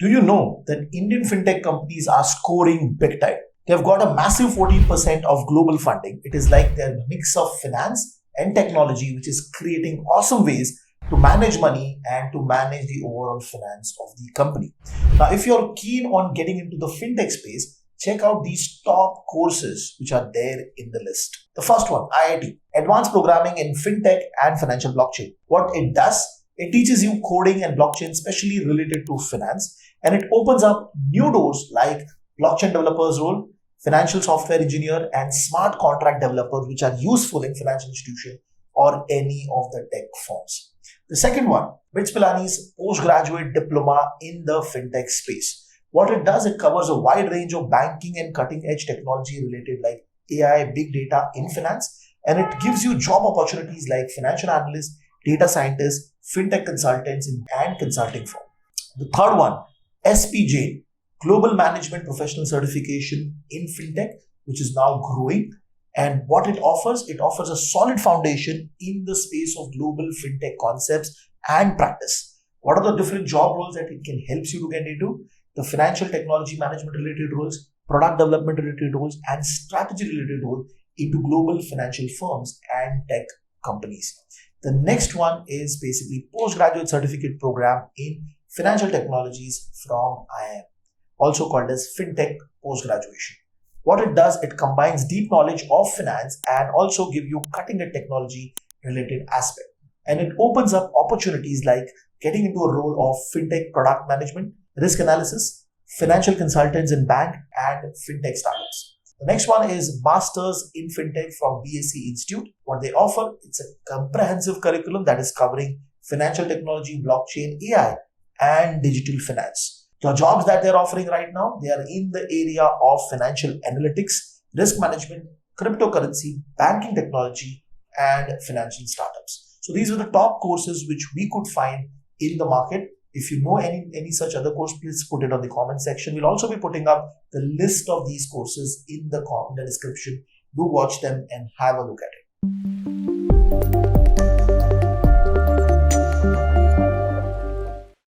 Do you know that Indian fintech companies are scoring big time? They've got a massive 14% of global funding. It is like their mix of finance and technology, which is creating awesome ways to manage money and to manage the overall finance of the company. Now, if you're keen on getting into the fintech space, check out these top courses which are there in the list. The first one, IIT, Advanced Programming in Fintech and Financial Blockchain. What it does, it teaches you coding and blockchain, especially related to finance, and it opens up new doors like blockchain developer's role, financial software engineer, and smart contract developer, which are useful in financial institution or any of the tech firms. The second one, BITS Pilani's postgraduate diploma in the fintech space. What it does, it covers a wide range of banking and cutting edge technology related like AI, big data in finance, and it gives you job opportunities like financial analyst, data scientist, fintech consultants, and consulting firm. The third one, SPJ, Global Management Professional Certification in Fintech, which is now growing. And what it offers a solid foundation in the space of global fintech concepts and practice. What are the different job roles that it can help you to get into? The financial technology management related roles, product development related roles, and strategy related roles into global financial firms and tech companies. The next one is basically postgraduate certificate program in financial technologies from IIM, also called as Fintech post-graduation. What it does, it combines deep knowledge of finance and also give you cutting edge technology related aspect. And it opens up opportunities like getting into a role of fintech product management, risk analysis, financial consultants in bank and fintech startups. The next one is Masters in Fintech from BSc Institute. What they offer, it's a comprehensive curriculum that is covering financial technology, blockchain, AI, and digital finance. The jobs that they're offering right now, they are in the area of financial analytics, risk management, cryptocurrency, banking technology, and financial startups. So these are the top courses which we could find in the market. If you know any such other course, please put it on the comment section. We'll also be putting up the list of these courses in the description. Do watch them and have a look at it.